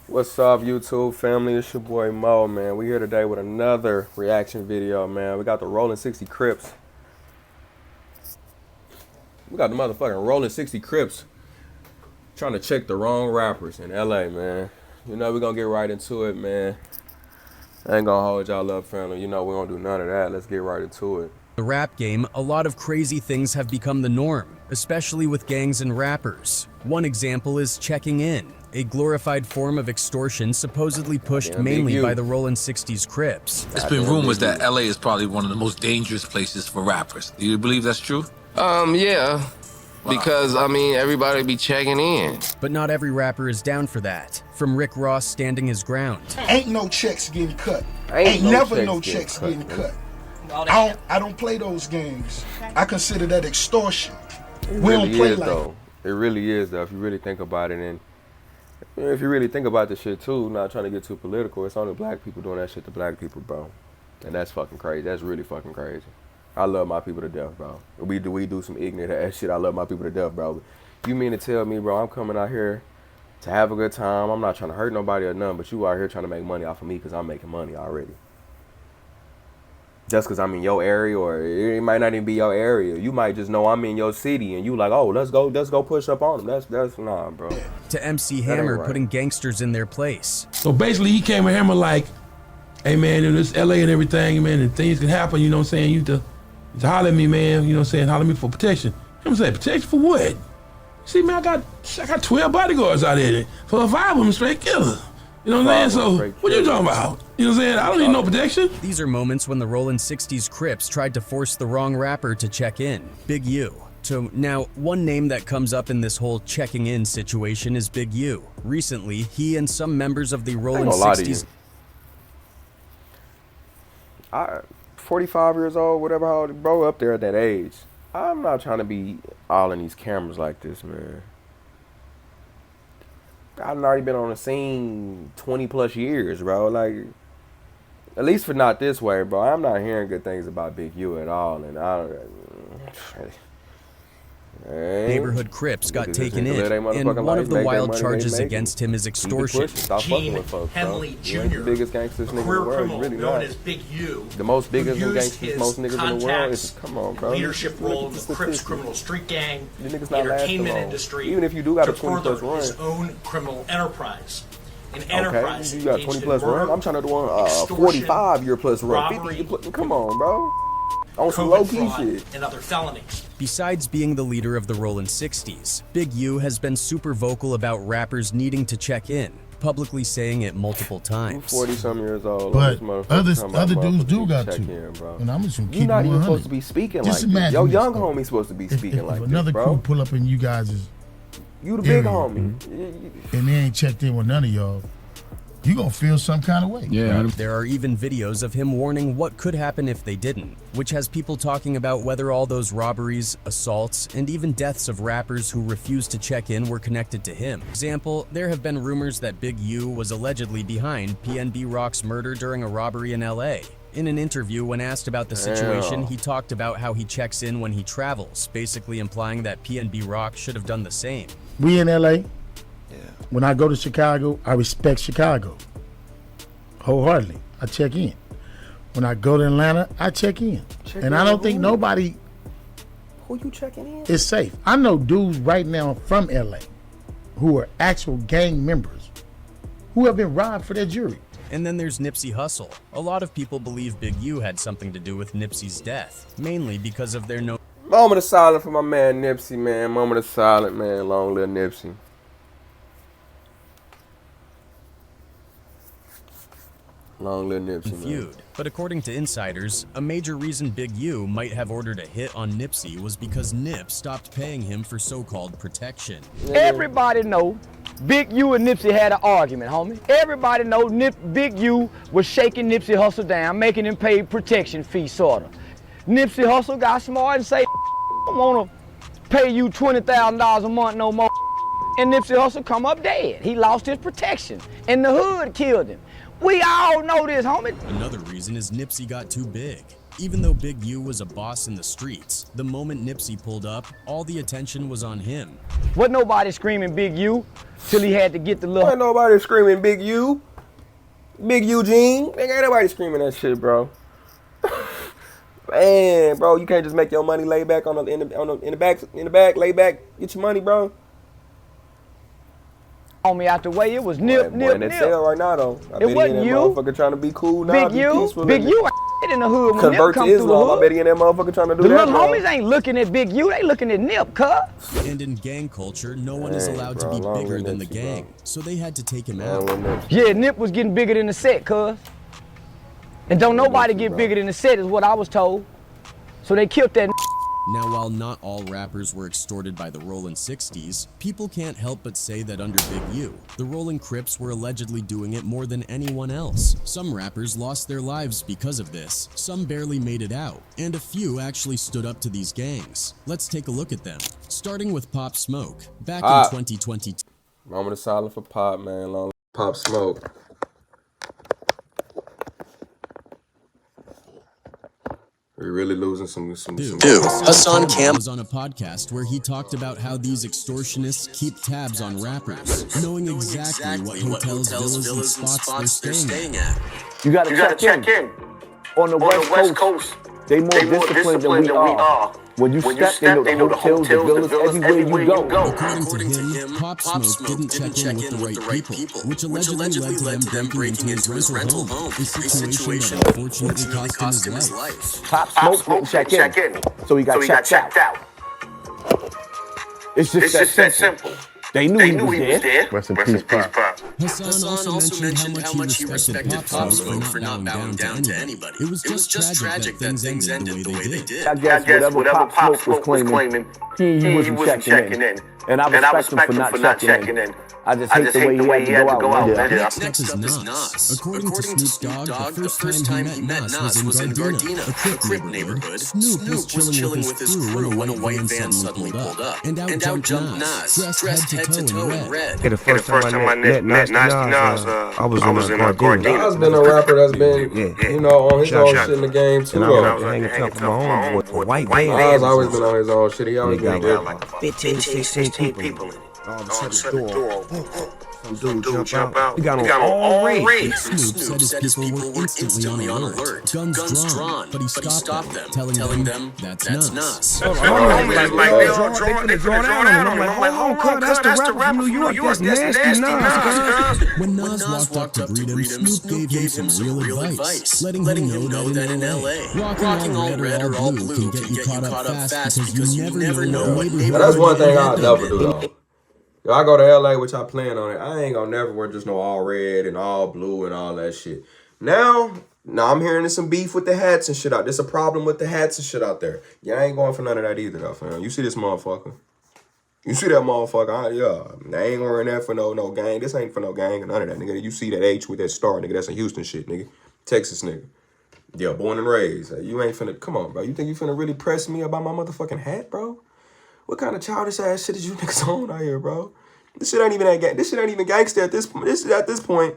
What's up, YouTube family? It's your boy Mo, man. We here today with another reaction video, man. We got the Rollin 60 Crips. We got the motherfucking Rollin 60 Crips trying to check the wrong rappers in LA, man. You know, we're gonna get right into it, man. I ain't gonna hold y'all up, family. You know, we don't do none of that. Let's get right into it. The rap game, a lot of crazy things have become the norm, especially with gangs and rappers. One example is checking in, a glorified form of extortion supposedly pushed mainly by the Rollin 60s Crips. It's been rumors that LA is probably one of the most dangerous places for rappers. Do you believe that's true? Yeah. Because, I mean, everybody be checking in. But not every rapper is down for that. From Rick Ross standing his ground. Ain't no checks getting cut. Ain't never no checks getting cut. I don't play those games. I consider that extortion. We don't play like that. It really is, though, if you really think about it. And if you really think about this shit, too, not trying to get too political, it's only black people doing that shit to black people, bro. And that's fucking crazy. That's really fucking crazy. I love my people to death, bro. We do some ignorant ass shit. I love my people to death, bro. You mean to tell me, bro, I'm coming out here to have a good time. I'm not trying to hurt nobody or nothing, but you out here trying to make money off of me because I'm making money already. Just because I'm in your area, or it might not even be your area. You might just know I'm in your city, and you like, oh, let's go push up on them. That's nah, bro. To MC Hammer putting gangsters in their place. So basically, he came with Hammer like, hey, man, in this LA and everything, man, and things can happen, you know what I'm saying? You to holler at me, man, you know what I'm saying? Holler at me for protection. Hammer said, protection for what? See, man, I got 12 bodyguards out there. For 5 of them straight killers. You know what I'm saying? So, what you talking about? You know what I'm saying? I don't need no protection. These are moments when the Rollin 60s Crips tried to force the wrong rapper to check in, Big U. So now, one name that comes up in this whole checking in situation is Big U. Recently, he and some members of the Rollin 60s... 45 years old, whatever, how old, bro, up there at that age. I'm not trying to be all in these cameras like this, man. I've already been on the scene 20 plus years, bro. Like, at least for not this way, bro. I'm not hearing good things about Big U at all, and Neighborhood Crips got taken in, and one of the wild charges against him is extortion. Gene Henley Jr., biggest gangsters in the career world, criminal really known not. as Big U, The most biggest gangsters, most niggas in the world. Come on, bro. Leadership role in the Crips criminal street gang, the entertainment industry, even if you do got a 20 plus run, his own criminal enterprise. An enterprise. You got 20 plus run. I'm trying to do one 45 year plus run. Robbery, 50, come on, bro. On some low-key shit. And other felonies. Besides being the leader of the Rollin 60s, Big U has been super vocal about rappers needing to check in, publicly saying it multiple times. 40-some years old. But other dudes do got to. And I'm just gonna keep You're not even 100. supposed to be speaking Just like this. Your young bro. homie's supposed to be speaking if like this, another bro. crew pull up in you guys' You the big area, homie. and they ain't checked in with none of y'all, you gonna feel some kind of way. Yeah. There are even videos of him warning what could happen if they didn't, which has people talking about whether all those robberies, assaults, and even deaths of rappers who refused to check in were connected to him. For example, there have been rumors that Big U was allegedly behind PNB Rock's murder during a robbery in LA. In an interview, when asked about the situation, he talked about how he checks in when he travels, basically implying that PNB Rock should have done the same. We in LA. When I go to Chicago, I respect Chicago wholeheartedly. I check in. When I go to Atlanta, I check in. And I don't think nobody Who you checking in? is safe. I know dudes right now from LA who are actual gang members who have been robbed for their jewelry. And then there's Nipsey Hussle. A lot of people believe Big U had something to do with Nipsey's death, mainly because of their Moment of silence for my man Nipsey, man. Moment of silence, man. Long live Nipsey. Long live Nipsey, feud. But according to insiders, a major reason Big U might have ordered a hit on Nipsey was because Nip stopped paying him for so-called protection. Everybody know Big U and Nipsey had an argument, homie. Everybody know Big U was shaking Nipsey Hussle down, making him pay protection fee, sorta. Nipsey Hussle got smart and say, I don't wanna pay you $20,000 a month no more. And Nipsey Hussle come up dead. He lost his protection, and the hood killed him. We all know this, homie. Another reason is Nipsey got too big. Even though Big U was a boss in the streets, the moment Nipsey pulled up, all the attention was on him. Wasn't nobody screaming Big U till he had to get the little. Ain't nobody screaming Big U. Big Eugene. Nigga, ain't nobody screaming that shit, bro. Man, bro, you can't just make your money lay back in the back, lay back, get your money, bro. On me out the way, it was nip, Boy, nip, in that nip. cell right now, though. I bet he wasn't in that you. motherfucker trying to be cool now. Big U, Big U ain't in the hood when Nip Convert to come through the Islam. I hood. bet he in that motherfucker trying to do The that, little bro. homies ain't looking at Big U, they looking at Nip, cuz. And in gang culture, no one is allowed to be bigger than the gang, so they had to take him out. Yeah, Nip was getting bigger than the set, cuz. And don't nobody get bigger than the set is what I was told. So they killed that. Now, while not all rappers were extorted by the Rollin 60s, people can't help but say that under Big U, the Rollin Crips were allegedly doing it more than anyone else. Some rappers lost their lives because of this, some barely made it out, and a few actually stood up to these gangs. Let's take a look at them, starting with Pop Smoke. Back in 2022. Moment of silence for Pop, man. Long Pop Smoke. We're really losing some. Dude, Hassan Cam was on a podcast where he talked about how these extortionists keep tabs on rappers, knowing exactly what hotels, villas, and spots they're staying at. You gotta check in. On the West Coast, they more disciplined than we are. When you step, they know the hotels, the villas, everywhere you go. According to him, Pop Smoke didn't check in with the right people, which allegedly led to them breaking into his rental home, a situation that unfortunately cost him his life. Pop Smoke didn't check in, so he got checked out. It's just that simple. They knew he was there. Rest in peace, Pop. Hassan also mentioned how much he respected Pop Smoke for not bowing down to anybody. It was just tragic that things ended the way they did. I guess whatever Pop Smoke was claiming, he wasn't checking in. And I respect him for not checking in. I just hate the way he had to go out. Next up is Nas. According to Snoop Dogg, the first time he met Nas was in Gardena, a Crip neighborhood. Snoop was chilling with his crew when a white van suddenly pulled up. And out jumped Nas, dressed head to toe in red. The first time I met Nas, I was in Gardena. Nas been a rapper that's been, you know, on his own shit in the game too, though. I was hanging out with my homeboy, white van. Nas always been on his own shit. He always been got like 15, 16 people in it. All of a sudden the door open. Some dude jump out. We got on all red. Snoop said his people were instantly on alert, guns drawn, but he stopped them, telling them that's Nas. They finna draw down on him. I'm like, hold on, cuz, that's the rapper from New York. That's nasty Nas. When Nas walked up to greet him, Snoop gave him some real advice, letting him know that in LA, rocking all red or all blue can get you caught up fast because you never know what neighborhood. That's one thing I'll never do, though. If I go to LA, which I plan on it, I ain't gonna never wear just no all red and all blue and all that shit. Now I'm hearing there's some beef with the hats and shit out. There's a problem with the hats and shit out there. Yeah, I ain't going for none of that either, though, fam. You see this motherfucker? You see that motherfucker? I ain't wearing that for no gang. This ain't for no gang or none of that, nigga. You see that H with that star, nigga? That's a Houston shit, nigga. Texas nigga. Yeah, born and raised. You ain't finna, come on, bro. You think you finna really press me about my motherfucking hat, bro? What kind of childish ass shit is you niggas on out here, bro? This shit ain't even that gang. This shit ain't even gangster at this point. At this point,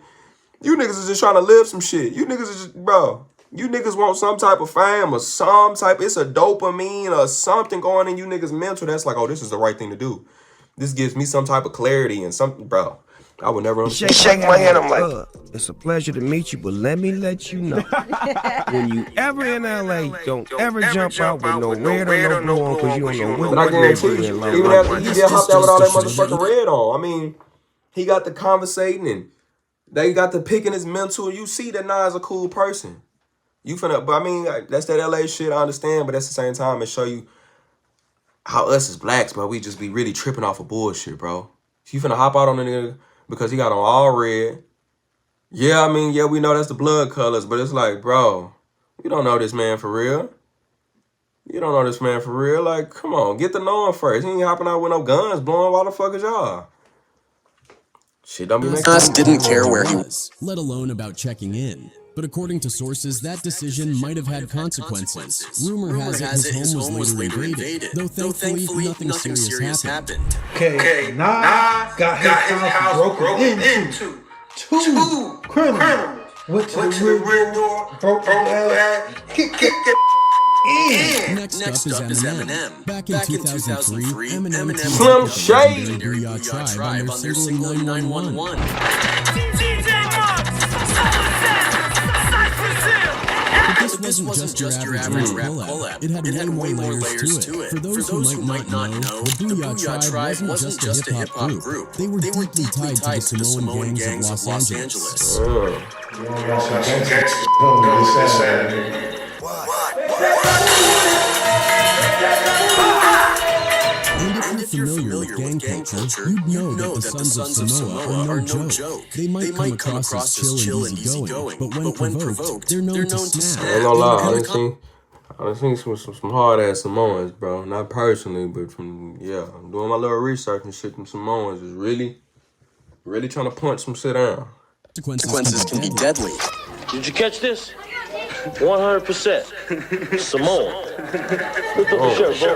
you niggas is just trying to live some shit. You niggas is just, bro. You niggas want some type of fame or some type. It's a dopamine or something going in you niggas mental. That's like, oh, this is the right thing to do. This gives me some type of clarity and something, bro. I would never understand. Shake my hand. I'm like, it's a pleasure to meet you, but let me let you know, when you ever in LA, don't ever jump out with no red or no blue on, because you don't know what. But I guarantee you, even after he did hopped out with all that motherfucking red on, I mean, he got the conversating and they got the picking his mental. You see that Nas a cool person. You finna, but I mean, that's that LA shit, I understand, but at the same time, it show you how us as blacks, bro, we just be really tripping off of bullshit, bro. You finna hop out on a nigga because he got on all red. Yeah, I mean, yeah, we know that's the blood colors, but it's like, bro, you don't know this man for real. You don't know this man for real. Like, come on, get to know him first. He ain't hopping out with no guns blowing. Why the fuck is y'all? Shit don't be making sense. Nas didn't care where he was, let alone about checking in. But according to sources, that decision might have had consequences. Rumor has it his home was later invaded, though thankfully nothing serious happened. Okay, Nas got his house broken into. Two criminals went to the rear door, broke the glass, kicked Next up is Eminem. Back in 2003, Eminem Slim Shady. Booyah Tribe on their single 911. But this wasn't just your average rap collab. It had way more layers to it. For those who might not know, the Booyah Tribe wasn't just a hip-hop group. They were deeply tied to the Samoan gangs of Los Angeles. And if you're familiar with gang culture, you'd know that the Sons of Samoa are no joke. They might come across as chill and easygoing, but when provoked, they're known to snap. I ain't gonna lie, I done seen some hard ass Samoans, bro. Not personally, but from doing my little research and shit. Them Samoans is really trying to punch some shit down. Consequences can be deadly. Did you catch this? 100%. Samoan. Lift up the shirt, bro.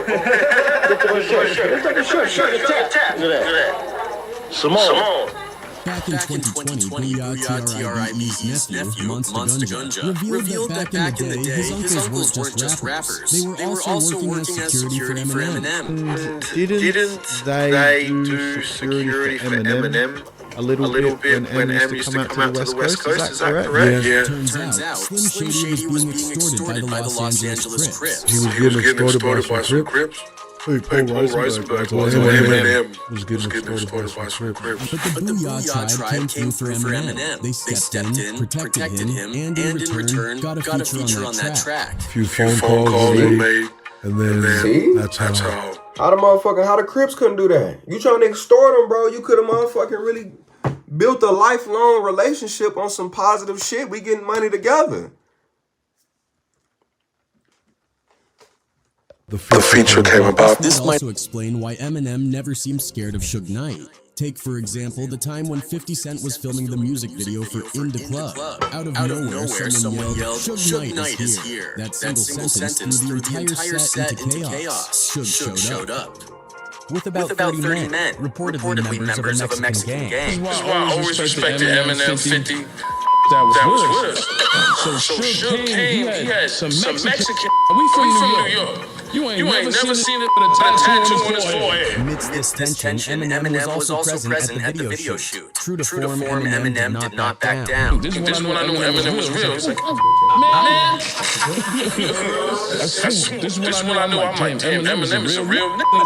Lift up the shirt. Lift up the shirt. Look at that. Samoan. Back in 2020, Booyah T.R.I.B.'s nephew, Monster Gunja, revealed that back in the day, his uncles weren't just rappers. They were also working as security for Eminem. Didn't they do security for Eminem? A little bit when M used to come out to the West Coast, is that correct? Yeah. Turns out, Slim Shady was being extorted by the Los Angeles Crips. He was getting extorted by some Crips? Hey, Paul Reisenberg was Eminem was getting extorted by some Crips. But the Booyah Tribe came through for Eminem. They stepped in, protected him, and in return, got a feature on that track. A few phone calls were made, and then that's how. How the Crips couldn't do that? You trying to extort them, bro? You could have motherfucking really built a lifelong relationship on some positive shit. We getting money together. The feature came about. This might also explain why Eminem never seemed scared of Suge Knight. Take, for example, the time when 50 Cent was filming the music video for In Da Club. Out of nowhere, someone yelled, "Suge Knight is here." That single sentence threw the entire set into chaos. Suge showed up. With about 30 men, reportedly members of a Mexican gang. This is why I always respected Eminem 50. That was with us. So Suge came, he had some Mexican. We from New York. You ain't never seen it with a tattoo on his forehead. Amidst this tension, Eminem was also present at the video shoot. True to form, Eminem did not back down. This is when I knew Eminem was real. It's like, man. This is when I knew I'm like, damn, Eminem is a real nigga.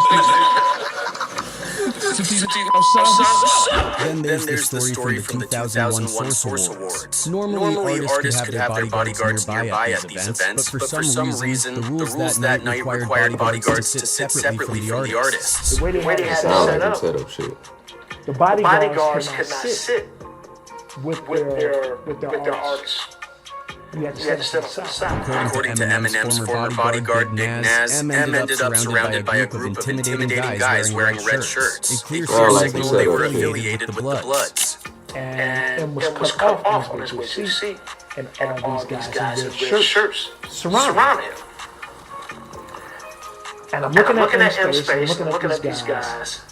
Then there's the story from the 2001 Source Awards. Normally, artists could have their bodyguards nearby at these events, but for some reason, the rules that night required bodyguards to sit separately from the artists. The way they had it set up, the bodyguards could not sit with their artists. You had to set up aside. According to Eminem's former bodyguard, Big Nas, M ended up surrounded by a group of intimidating guys wearing red shirts. A clear signal they were affiliated with the Bloods. And was cut off on his way to see. And all these guys in red shirts surround him. And I'm looking at M's face, I'm looking at these guys.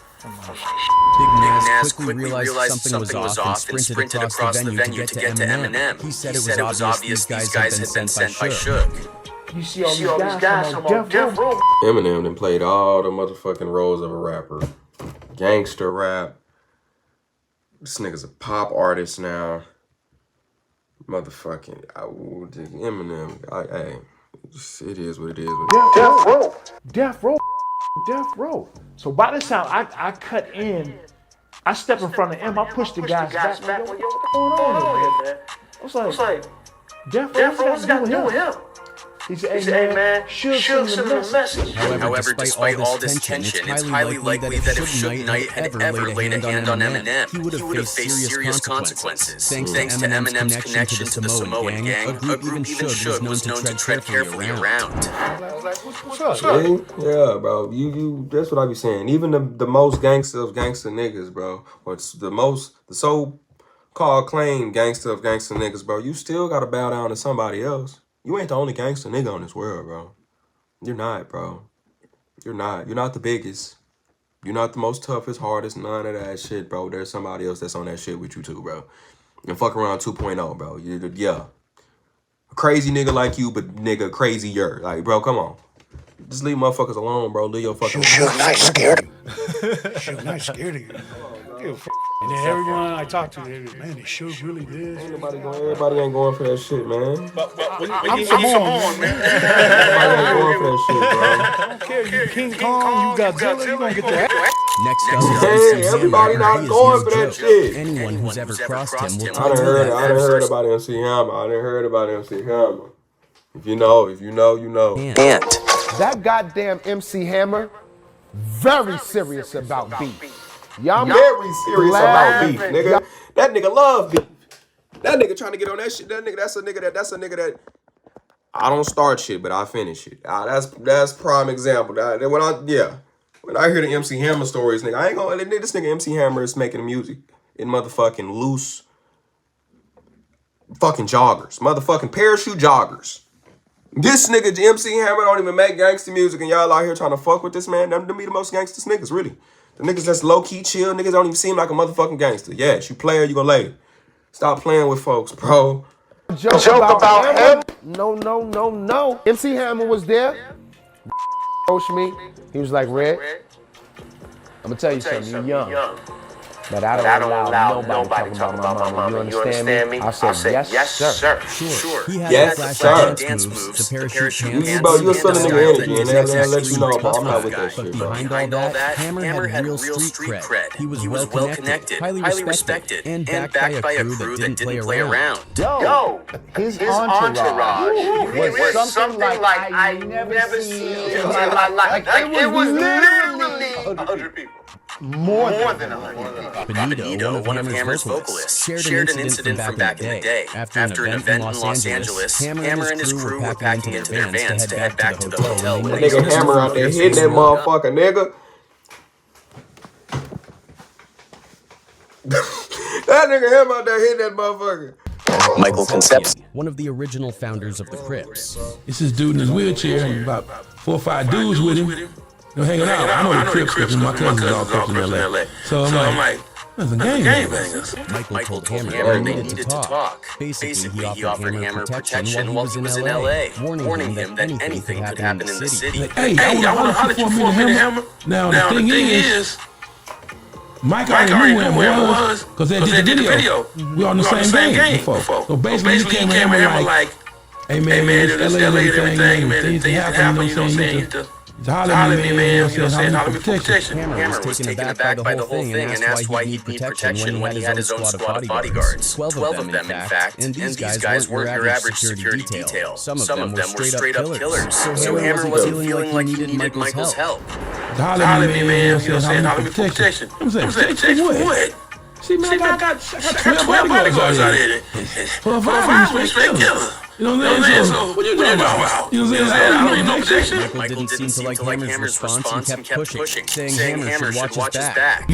Big Nas quickly realized something was off and sprinted across the venue to get to Eminem. He said it was obvious these guys had been sent by Suge. You see all these guys from Death Row. Eminem done played all the motherfucking roles of a rapper. Gangster rap. This nigga's a pop artist now. Motherfucking Eminem. Hey, it is what it is. Death Row. So by the time I cut in, I step in front of M, I push the guys back. Like, yo, what's going on here, man? I was like, Death Row, what's got to do with him? He said, hey man, Suge sent him a message. However, despite all this tension, it's highly likely that if Suge Knight had ever laid a hand on Eminem, he would have faced serious consequences. Thanks to Eminem's connection to the Samoan gang, a group even Suge was known to tread carefully around. What's up? Yeah, bro. You that's what I be saying. Even the most gangster of gangster niggas, bro, or the so-called claimed gangster of gangster niggas, bro, you still gotta bow down to somebody else. You ain't the only gangster nigga on this world, bro. You're not, bro. You're not. You're not the biggest. You're not the most toughest, hardest, none of that shit, bro. There's somebody else that's on that shit with you too, bro. And fuck around 2.0, bro. Yeah. A crazy nigga like you, but nigga crazier. Like, bro, come on. Just leave motherfuckers alone, bro. Leave your fucking. Shoot, I ain't scared. Shoot, I ain't scared of you. And then everyone I talk to, man, is Suge really this? Everybody ain't going for that shit, man. I'm Samoan, man. Everybody ain't going for that shit, bro. I don't care. You King Kong, you Godzilla, you gonna get that. Next up is MC everybody Hammer. not He is going no for that joke. shit. Anyone who's ever crossed him will I tell done you heard that. about MC Hammer. I done heard about MC Hammer. If you know, you know. That goddamn MC Hammer, very serious about beef. Y'all very serious about beef, nigga. That nigga love beef. That nigga trying to get on that shit. That's a nigga that I don't start shit, but I finish it. That's prime example. When I hear the MC Hammer stories, nigga, I ain't gonna this nigga MC Hammer is making music in motherfucking loose fucking joggers, motherfucking parachute joggers. This nigga MC Hammer don't even make gangster music, and y'all out here trying to fuck with this man. Them be the most gangsters niggas, really. The niggas that's low-key chill, niggas don't even seem like a motherfucking gangster. Yes, you player, you gonna lay. Stop playing with folks, bro. Joke about him? No. MC Hammer was there. Approached me. He was like, Red, I'm gonna tell you something, you young. But I don't allow nobody talking about my mama. You understand me? I said, yes, sir. Sure. He had Yes, flash sir. dance moves, the parachute pants, You a son of nigga energy, and and they'll let you know, bro. I'm not with that but shit, bro. behind all that, Hammer had real street cred. He was well connected, highly respected, and backed by a crew that didn't play around. Yo, his entourage was something like I never seen in my life. Like, it was literally 100 people. More than 100. Benito, one of Hammer's vocalists, shared an incident from back in the day. After an event in Los Angeles, Hammer and his crew were packing into their vans to head back to the hotel. That nigga Hammer out there hitting that motherfucker, nigga. That nigga Hammer out there hitting that motherfucker. Michael Concepcion, one of the original founders of the Crips. It's this dude in his wheelchair and about 4 or 5 dudes with him. You know, hanging out. I know the Crips because my cousins all Crips in LA. So I'm like, that's a gangbangers. Michael told Hammer they needed to talk. Basically, he offered Hammer protection while he was in LA, warning him that anything could happen in the city. Hey, I want to holler at you for a minute, Hammer. Now, the thing is, Mike already knew who Hammer was because they did the video. We all in the same game before. So basically, he came with Hammer like, hey man, it's LA and everything, man. Things happen, you know what I'm saying? Holler at me, man. You know what I'm saying? Holler me for protection. Hammer was taken aback by the whole thing and asked why he'd need protection when he had his own squad of bodyguards. 12 of them, in fact. And these guys weren't your average security detail. Some of them were straight up killers. So Hammer wasn't feeling like he needed Michael's help. Holler at me, man. You know what I'm saying? Holler me for protection. I'm saying, protection for what? See, man, I got 12 bodyguards out here. For a respect killer. You know what I'm saying? So, what you talking about? You know what I'm saying? I don't need no protection. Michael didn't seem to like Hammer's response and kept pushing, saying Hammer should watch his back.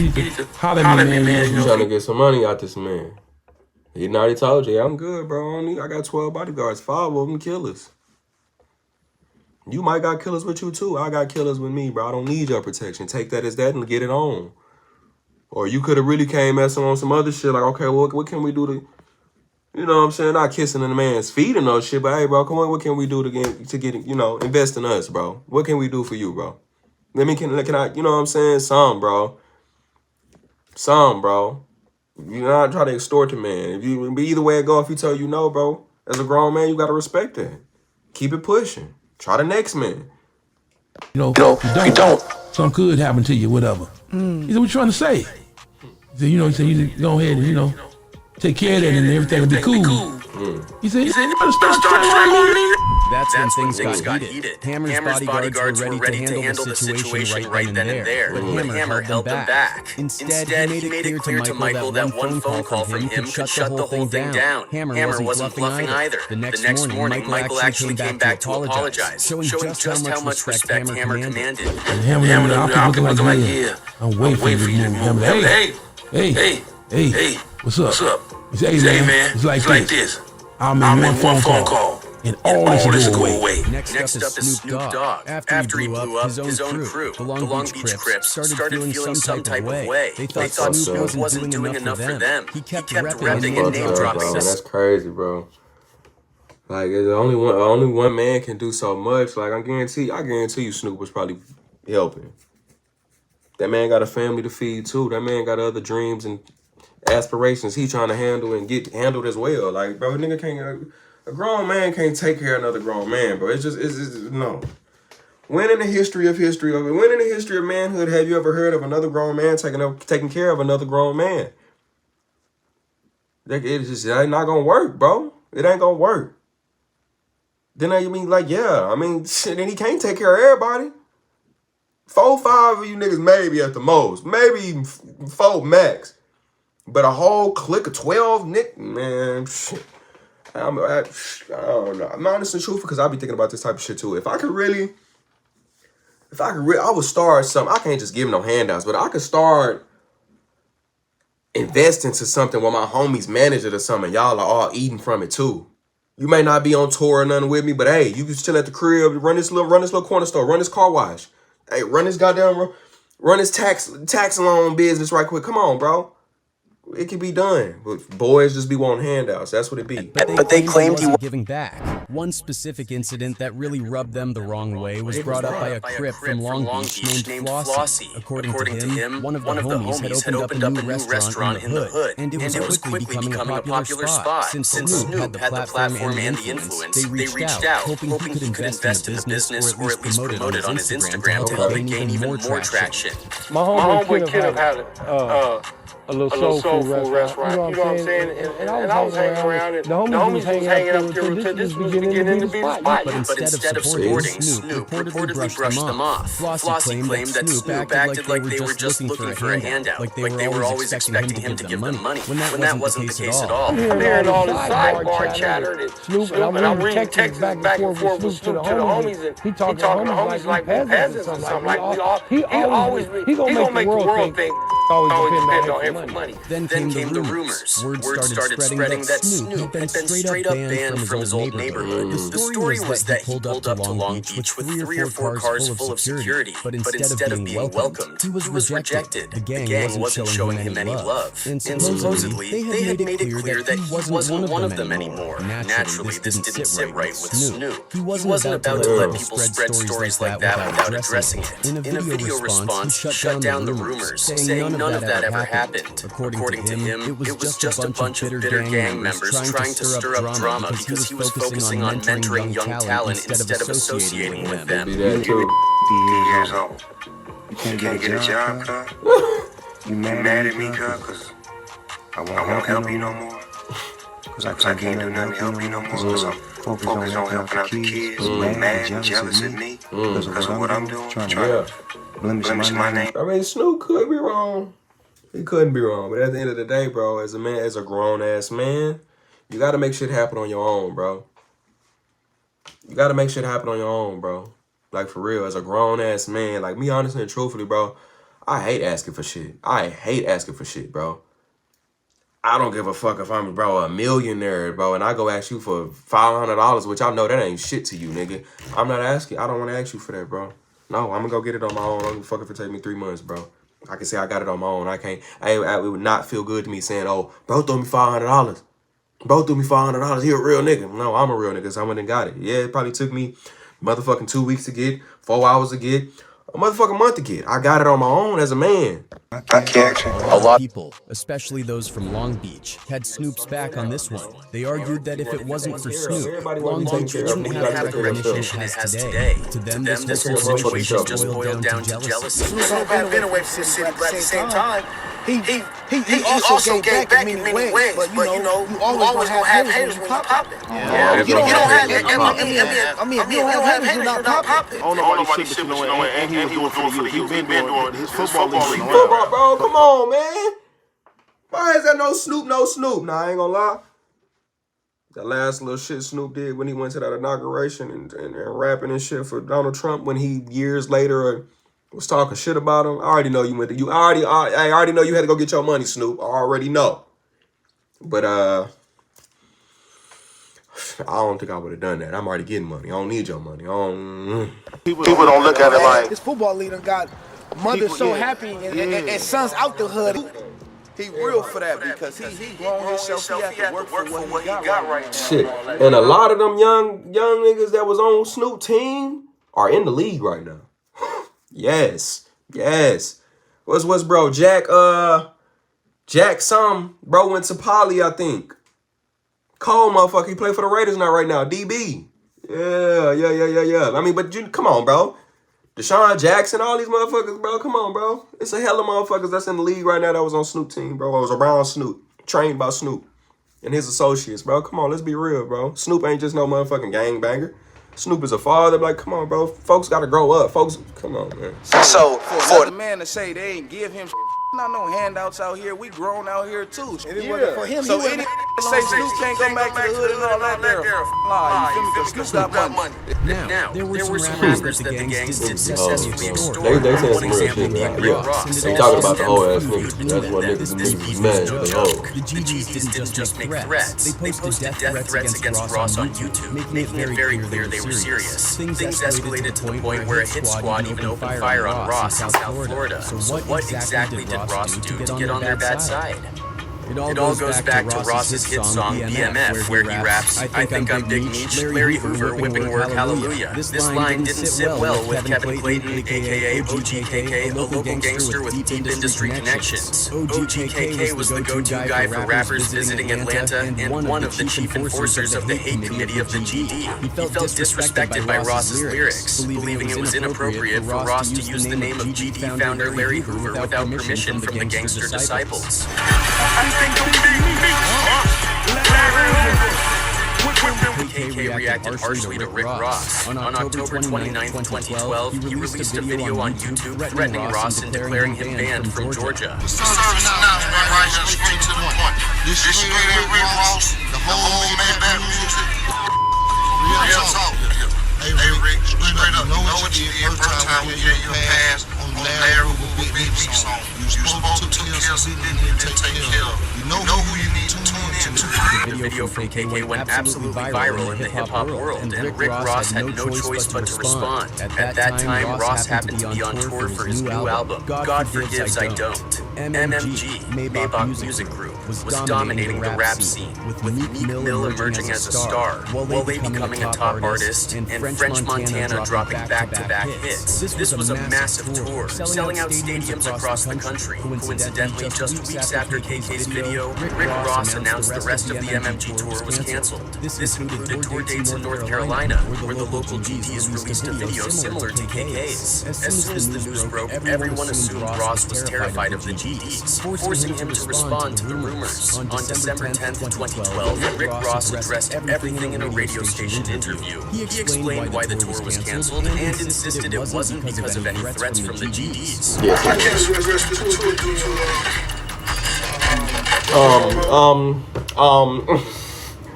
Holler at me, man. You trying to get some money out this man. He already told you, I'm good, bro. I got 12 bodyguards, 5 of them killers. You might got killers with you too. I got killers with me, bro. I don't need your protection. Take that as that and get it on. Or you could have really came messing on some other shit. Like, okay, well, what can we do to... You know what I'm saying? Not kissing in the man's feet and no shit, but hey, bro, come on, what can we do to get you know, invest in us, bro? What can we do for you, bro? Can I, you know what I'm saying? Some, bro. You not try to extort the man. If you be either way it go, if he tell you no, bro, as a grown man, you gotta respect that. Keep it pushing. Try the next man. You know, if you don't, something could happen to you, whatever. He said, what you trying to say? He said, you go ahead and, you know, take care of that and everything will be cool. He said, you better start trying me. That's when things got heated. Hammer's bodyguards were ready to handle the situation right then and there, but Hammer held them back. Instead, he made it clear to Michael that one phone call from him could shut the whole thing down. Hammer wasn't bluffing either. The next morning, Michael actually came back to apologize, showing just how much respect Hammer commanded. And Hammer looking like, yeah, I'm waiting for you to move. Hammer, hey, what's up? He said, hey man, it's like this. I'll make one phone call, and all this will go away. Next up is Snoop Dogg. After he blew up, his own crew, the Long Beach Crips, started feeling some type of way. They thought Snoop wasn't doing enough for them. He kept repping and name dropping. That's crazy, bro. Like only one man can do so much. Like I guarantee you Snoop was probably helping. That man got a family to feed too. That man got other dreams and aspirations he trying to handle and get handled as well. Like, bro, nigga can't, a grown man can't take care of another grown man, bro. It's no. When in the history of manhood have you ever heard of another grown man taking care of another grown man? Like, it ain't not gonna work, bro. It ain't gonna work. Then I mean, like, yeah, I mean, shit, then he can't take care of everybody. 4, 5 of you niggas maybe at the most, maybe even 4 max. But a whole clique of 12 man, shit. I don't know. I'm honest and truthful because I be thinking about this type of shit too. If I could really, I would start something. I can't just give no handouts, but I could start investing into something where my homies manage it or something. Y'all are all eating from it too. You may not be on tour or nothing with me, but hey, you can chill at the crib, run this little corner store, run this car wash. Hey, run this tax loan business right quick. Come on, bro. It can be done, but boys just be wanting handouts. That's what it be. But they claimed he wasn't giving back. One specific incident that really rubbed them the wrong way was brought up by a crip from Long Beach named Flossie. According to him, one of the homies had opened up a new restaurant in the hood, and it was quickly becoming a popular spot. Since Snoop had the platform and the influence, they reached out, hoping he could invest in the business or at least promote it on his Instagram to help it gain even more traction. My homeboy Kenneth had a little soul food restaurant. You know what I'm saying? And I was hanging around, and the homies was hanging up there until this was beginning to be the spot. But instead of supporting Snoop, reportedly brushed them off. Flossie claimed that Snoop acted like they were just looking for a handout, like they were always expecting him to give them money, when that wasn't the case at all. I'm hearing all this sidebar chatter that Snoop, and I'm reading texts back and forth with Snoop to the homies, and he talking to homies like peasants or something. Like he gonna make the world think always depend on him for money. Then came the rumors. Word started spreading that Snoop had been straight up banned from his old neighborhood. The story was that he pulled up to Long Beach with 3 or 4 cars full of security, but instead of being welcomed, he was rejected. The gang wasn't showing him any love. And supposedly, they had made it clear that he wasn't one of them anymore. Naturally, this didn't sit right with Snoop. He wasn't about to let people spread stories like that without addressing it. In a video response, he shut down the rumors, saying none of that ever happened. According to him, it was just a bunch of bitter gang members trying to stir up drama because he was focusing on mentoring young talent instead of associating with them. Years old. You can't get a job, cuz? You mad at me, cuz? Cause I won't help you no more. Cause I can't do nothing to help you no more. Cause I'm focused on helping out the kids. Mad and jealous at me because of what I'm doing. Trying to blemish my name. I mean, Snoop could be wrong. He couldn't be wrong. But at the end of the day, bro, as a grown-ass man, you got to make shit happen on your own, bro. You got to make shit happen on your own, bro. Like, for real, as a grown-ass man, like, me honestly and truthfully, bro, I hate asking for shit. I hate asking for shit, bro. I don't give a fuck if I'm, bro, a millionaire, bro, and I go ask you for $500, which I know that ain't shit to you, nigga. I'm not asking. I don't want to ask you for that, bro. No, I'm going to go get it on my own. I don't give a fuck if it take me 3 months, bro. I can say I got it on my own. It would not feel good to me saying, oh, bro threw me $500. Bro threw me $500. He a real nigga. No, I'm a real nigga, so I went and got it. Yeah, it probably took me motherfucking 2 weeks to get, 4 hours to get, a motherfucking month to get. I got it on my own as a man. A lot of people, especially those from Long Beach, had Snoop's back on this one. They argued that if it wasn't for Snoop, Long Beach wouldn't have the recognition it has today. To them, this whole situation just boiled down to jealousy. Snoop had been away from the city, but at the same time, he also gave back in many ways. But you know, you always gonna have haters when you pop it. You don't have haters when you're not popping. I don't know why these shit was knowing, and he was doing for the youth. He been doing his football league. Football, bro, come on, man. Why is that no Snoop? Nah, I ain't gonna lie. The last little shit Snoop did when he went to that inauguration and rapping and shit for Donald Trump when he years later was talking shit about him. I already know you went to, I already know you had to go get your money, Snoop. I already know. But I don't think I would have done that. I'm already getting money. I don't need your money. People don't look at it like this football league done got mothers so happy and sons out the hood. He real for that because he grown himself. He had to work for what he got right now. Shit, and a lot of them young niggas that was on Snoop team are in the league right now. Yes. What's bro? Jack some bro went to Poly, I think. Cole motherfucker, he play for the Raiders now right now. DB. Yeah. I mean, but you come on, bro. Deshaun Jackson, all these motherfuckers, bro. Come on, bro. It's a hell of motherfuckers that's in the league right now that was on Snoop team, bro. I was around Snoop, trained by Snoop and his associates, bro. Come on, let's be real, bro. Snoop ain't just no motherfucking gangbanger. Snoop is a father. Like, come on, bro. Folks got to grow up. Folks, come on, man. So for the man to say they ain't give him not no handouts out here, we grown out here too. Yeah. For him, so any say Snoop can't go back to the hood and all that, they're lie. You feel me? Because Snoop got money. Now, there were some rappers that the gangs did successfully extort. They saying some One real example shit, being right? Rick Yeah. Ross. They talking about the whole ass niggas. That's what This niggas beef mad. was no They joke. old. The GDs didn't just make threats. They posted death threats against Ross on YouTube, making it very clear they were serious. Things escalated to the point where a hit squad even opened fire on Ross in South Florida. So what exactly did Ross do to get on their bad side? It all goes back to Ross's hit song BMF, where he raps, I think I'm Big Meech, Larry Hoover whipping work hallelujah. This line didn't sit well with Kevin Clayton, aka OGKK, a local gangster with deep industry connections. OGKK was the go-to guy for rappers visiting Atlanta and one of the chief enforcers of the hate committee of the GD. He felt disrespected by Ross's lyrics, believing it was inappropriate for Ross to use the name of GD founder Larry Hoover without permission from the gangster disciples. KK reacted harshly to Rick Ross. On October 29, 2012, he released a video on YouTube threatening Ross and declaring him banned from Georgia. Service announcement right here, straight to the point. This is straight Rick Ross, the whole man bad music. Real talk. Hey Rick, straight up, you know what you did first time we gave you a pass on Larry with Big Meech song. You supposed to take care of something you need to take care of. You know who you need to tune into. The video from KK went absolutely viral in the hip-hop world, and Rick Ross had no choice but to respond. At that time, Ross happened to be on tour for his new album, God Forgives I Don't. MMG, Maybach Music Group, was dominating the rap scene, with Meek Mill emerging as a star, while they becoming a top artist, and French Montana dropping back-to-back hits. This was a massive tour, selling out stadiums across the country. Coincidentally, just weeks after KK's video, Rick Ross announced the rest of the MMG tour was canceled. This included tour dates in North Carolina, where the local GDs released a video similar to KK's. As soon as the news broke, everyone assumed Ross was terrified of the GDs, forcing him to respond to the rumors. On December 10th, 2012, Rick Ross addressed everything in a radio station interview. He explained why the tour was canceled and insisted it wasn't because of any threats from the GDs.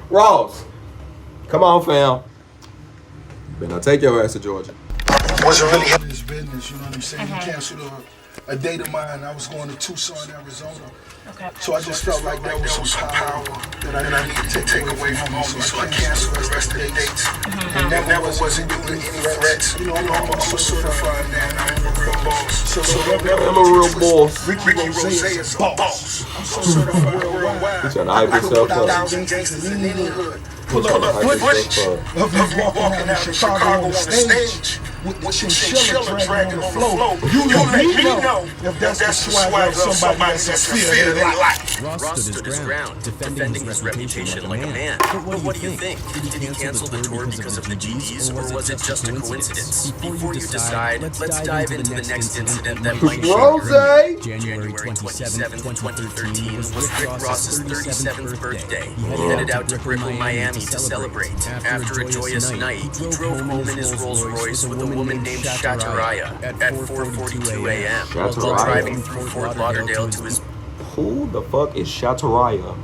Ross, come on, fam. Better not take your ass to Georgia. Wasn't really his business, you know what I'm saying? He canceled a date of mine. I was going to Tucson, Arizona. Okay. So I just felt like that was some power that I needed to take away from home. So I canceled the rest of the dates. And never wasn't doing any threats. You know, I'm also certified now. I'm a real boss. I'm a real boss. Ricky Rose is a boss. I'm so certified worldwide. He's trying to hype himself up. 1,000 gangsters in the hood. Pull up the footage of me walking out in Chicago on the stage with the chinchilla dragging on the floor. You let me know if that's the swag of somebody that's fear they like. Ross stood his ground, defending his reputation like a man. But what do you think? Did he cancel the tour because of the GDs, or was it just a coincidence? Before you decide, let's dive into the next incident that might change. January 27, 2013 was Rick Ross's 37th birthday. He headed out to Brickell, Miami to celebrate. After a joyous night, he drove home in his Rolls Royce with a woman named Shataraya at 4:42 a.m. while driving through Fort Lauderdale to his... Who the fuck is Shataraya?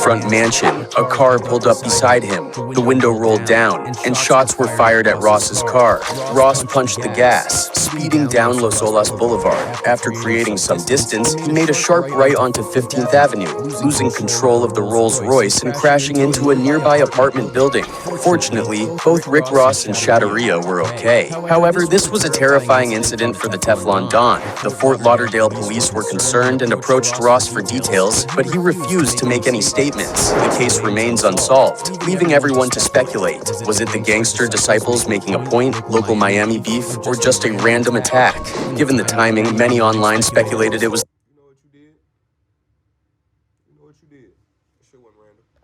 beachfront mansion, a car pulled up beside him, the window rolled down, and shots were fired at Ross's car. Ross punched the gas, speeding down Los Olas Boulevard. After creating some distance, he made a sharp right onto 15th Avenue, losing control of the Rolls-Royce and crashing into a nearby apartment building. Fortunately, both Rick Ross and Chateria were okay. However, this was a terrifying incident for the Teflon Don. The Fort Lauderdale police were concerned and approached Ross for details, but he refused to make any statements. The case remains unsolved, leaving everyone to speculate. Was it the gangster disciples making a point, local Miami beef, or just a random attack? Given the timing, many online speculated it was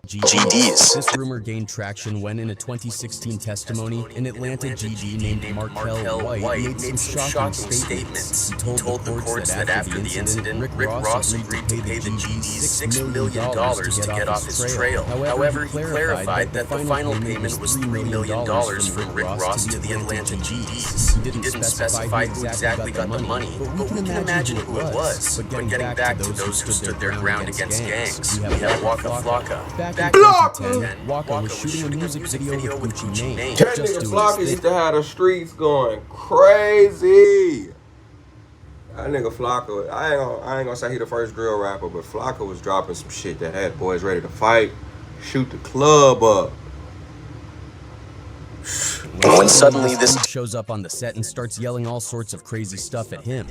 GDs. This rumor gained traction when, in a 2016 testimony, an Atlanta GD named Markel White made some shocking statements. He told the courts that after the incident, Rick Ross agreed to pay the GDs $6 million to get off his trail. However, he clarified that the final payment was $3 million from Rick Ross to the Atlanta GDs. He didn't specify who exactly got the money, but we can imagine who it was. But getting back to those who stood their ground against gangs, we have Waka Flocka. Back in 2010, Waka was shooting a music video with Gucci Mane. That nigga Flocka used to have the streets going crazy. That nigga Flocka, I ain't gonna say he the first drill rapper, but Flocka was dropping some shit that had boys ready to fight, shoot the club up. When suddenly this shows up on the set and starts yelling all sorts of crazy stuff at him.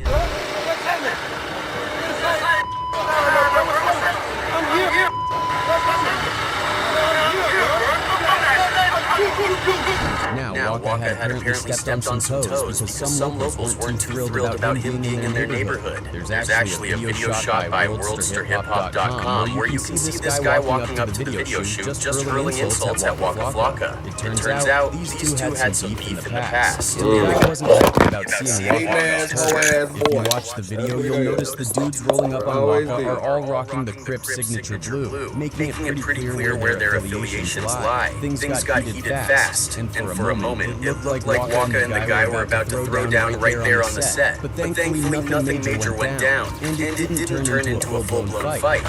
Now, Waka had apparently stepped on some toes because some locals weren't too thrilled about him being in their neighborhood. There's actually a video shot by WorldsterHipHop.com where you can see this guy walking up to the video shoot just hurling insults at Waka Flocka. It turns out these two had some beef in the past. I wasn't happy about seeing Waka. If you watch the video, you'll notice the dudes rolling up on Waka are all rocking the Crips signature blue, making it pretty clear where their affiliations lie. Things got heated fast, and for a moment, it looked like Waka and the guy were about to throw down right there on the set. But thankfully, nothing major went down, and it didn't turn into a full-blown fight.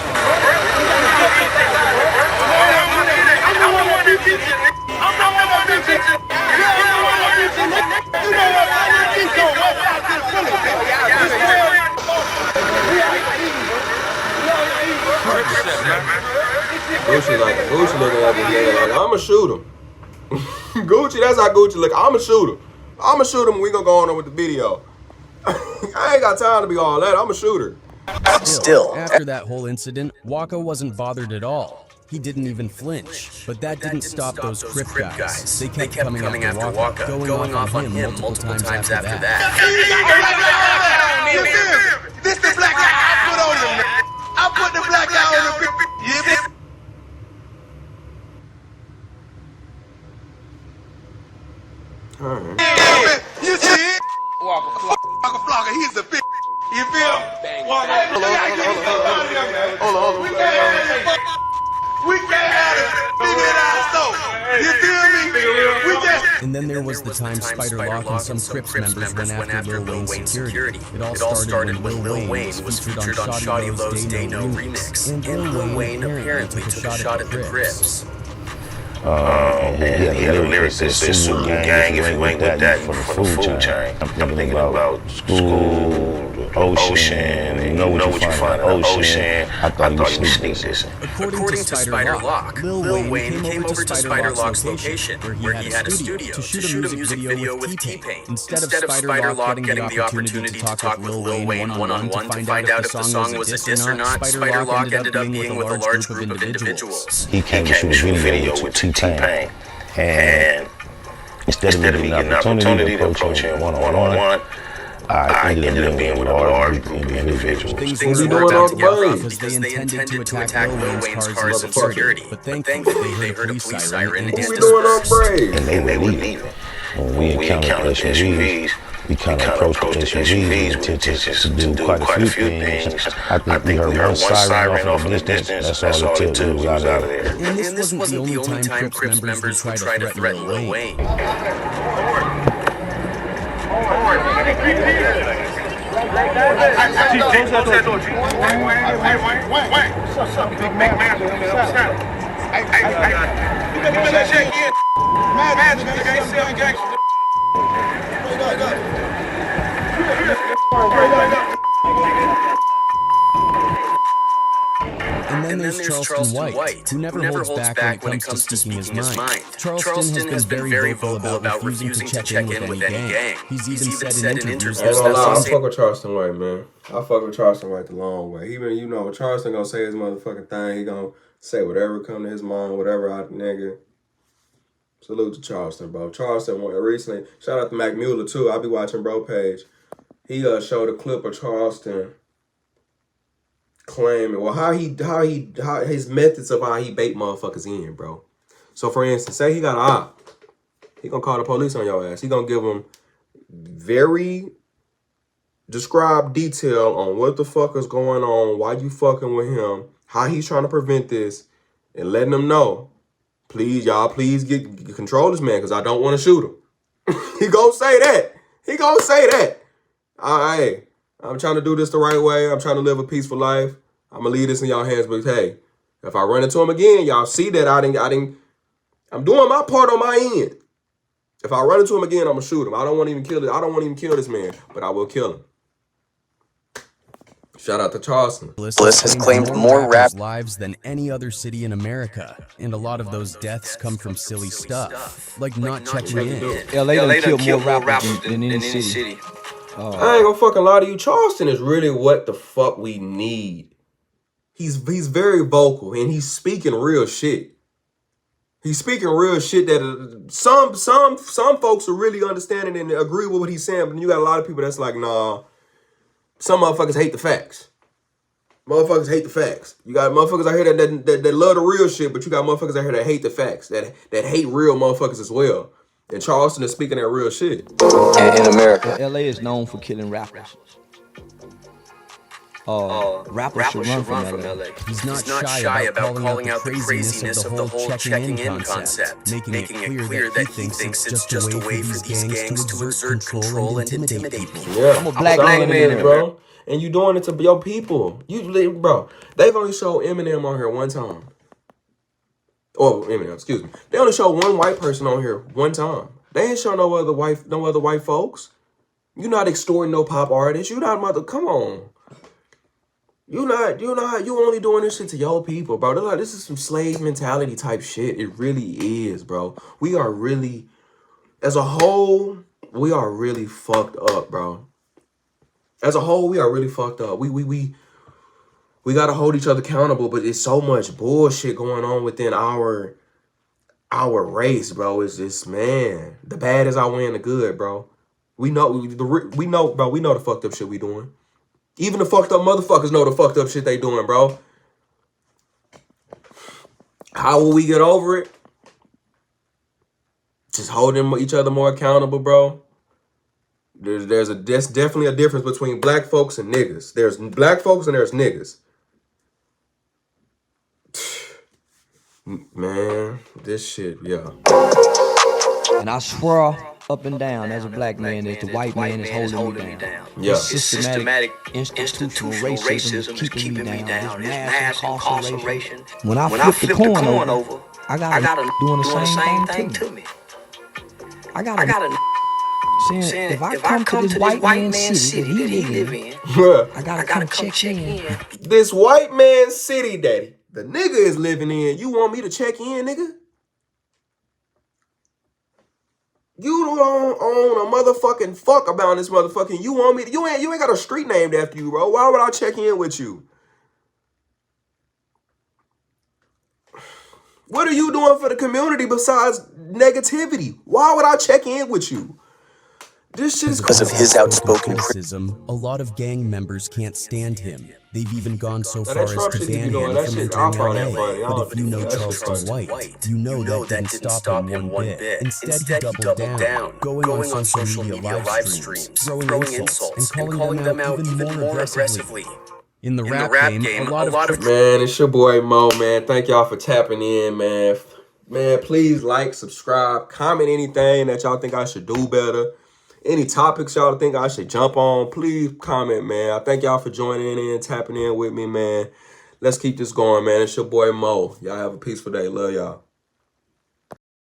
Gucci looking at this nigga like, I'ma shoot him. Gucci, that's how Gucci look. I'ma shoot him. I'ma shoot him and we gonna go on with the video. I ain't got time to be all that. I'm a shooter. Still, after that whole incident, Waka wasn't bothered at all. He didn't even flinch. But that didn't stop those Crip guys. They kept coming after Waka, going off on him multiple times after that. This the black guy I put on him, man. I put the black guy on him. You see it? Waka Flocka, he's the bitch. You feel? Hold on. We can't have it. Nigga in our soul. You feel me? We just. And then there was the time Spider Lock and some Crips members went after Lil Wayne's security. It all started when Lil Wayne was featured on Shawty Lowe's Day No remix. And Lil Wayne apparently took a shot at the Crips. He had a lyric that says Sulu gang, if you ain't with that, for the food chain. I'm thinking about school, ocean, you know what you find in the ocean. I thought you sneaked this. According to Spider Lock, Lil Wayne came over to Spider Lock's location, where he had a studio to shoot a music video with T-Pain. Instead of Spider Lock getting the opportunity to talk with Lil Wayne one-on-one to find out if the song was a diss or not, Spider Lock ended up being with a large group of individuals. He came to shoot a video with T-Pain, and instead of getting an opportunity to approach him one-on-one, I ended up being with a large group of individuals. Things worked out together because they intended to attack Lil Wayne's cars in security, but thankfully they heard a police siren and dispersed. And they were leaving. When we encountered SUVs, we kind of approached the SUVs to do quite a few things. I think we heard one siren off in the distance. That's all it took. We was out of there. And this wasn't the only time Crips members would try to threaten Lil Wayne. What's up, big man? And then there's Charleston White, who never holds back when it comes to speaking his mind. Charleston has been very vocal about refusing to check in with any gang. He's even said in interviews I ain't gonna lie, I fuck with Charleston White, man. I fuck with Charleston White the long way. Even, you know, Charleston gonna say his motherfucking thing. He gonna say whatever come to his mind, whatever nigga. Salute to Charleston, bro. Charleston went recently. Shout out to Mac Mueller, too. I be watching bro page. He showed a clip of Charleston claiming, well, how his methods of how he bait motherfuckers in, bro. So, for instance, say he got an op. He gonna call the police on your ass. He gonna give them very described detail on what the fuck is going on, why you fucking with him, how he's trying to prevent this, and letting them know, please, y'all, please get control this man, because I don't want to shoot him. He gonna say that. He gonna say that. Hey, I'm trying to do this the right way. I'm trying to live a peaceful life. I'm gonna leave this in y'all hands, but hey, if I run into him again, y'all see that I'm doing my part on my end. If I run into him again, I'm gonna shoot him. I don't want to even kill this man, but I will kill him. Shout out to Charleston. Bliss has claimed more rappers' lives than any other city in America, and a lot of those deaths come from silly stuff, like not checking in. LA done killed more rappers than any city. I ain't gonna fucking lie to you. Charleston is really what the fuck we need. He's very vocal and he's speaking real shit. He's speaking real shit that some folks are really understanding and agree with what he's saying, but you got a lot of people that's like, nah. Some motherfuckers hate the facts. Motherfuckers hate the facts. You got motherfuckers out here that love the real shit, but you got motherfuckers out here that hate the facts, that hate real motherfuckers as well. And Charleston is speaking that real shit. In America, LA is known for killing rappers. Rappers should run from LA. He's not shy about calling out the craziness of the whole checking in concept, making it clear that he thinks it's just a way for these gangs to exert control and intimidate people. Yeah, I'm a black man, bro. And you doing it to your people. Bro, they've only showed Eminem on here one time. Oh, Eminem, excuse me. They only show one white person on here one time. They ain't show no other white folks. You not extorting no pop artists. You not come on. You only doing this shit to your people, bro. They're like, this is some slave mentality type shit. It really is, bro. We are really, as a whole, we are really fucked up, bro. As a whole, we are really fucked up. We gotta hold each other accountable, but it's so much bullshit going on within our race, bro. It's just, man, the bad is outweighing the good, bro. We know, bro. We know the fucked up shit we doing. Even the fucked up motherfuckers know the fucked up shit they doing, bro. How will we get over it? Just holding each other more accountable, bro. There's definitely a difference between black folks and niggas. There's black folks and there's niggas. Man, this shit, yeah. And I swear up and down as a black man that the white man is holding me down. Yeah. It's systematic institutional racism is keeping me down. This mass incarceration. When I flip the coin over, I got doing the same thing to me. I got saying, if I come to this white man's city that he live in, I gotta come check in. This white man's city that the nigga is living in, you want me to check in, nigga? You don't own a motherfucking fuck about this motherfucking. You want me to, you ain't got a street named after you, bro. Why would I check in with you? What are you doing for the community besides negativity? Why would I check in with you? This shit is because of his outspoken criticism. A lot of gang members can't stand him. They've even gone so far as to ban him from entering LA. But if you know Charleston White, you know that didn't stop him one bit. Instead, he doubled down, going on social media live streams, throwing insults, and calling them out even more aggressively. In the rap game, a lot of man, it's your boy Mo, man. Thank y'all for tapping in, man. Man, please like, subscribe, comment anything that y'all think I should do better. Any topics y'all think I should jump on, please comment, man. I thank y'all for joining in, tapping in with me, man. Let's keep this going, man. It's your boy Mo. Y'all have a peaceful day. Love y'all.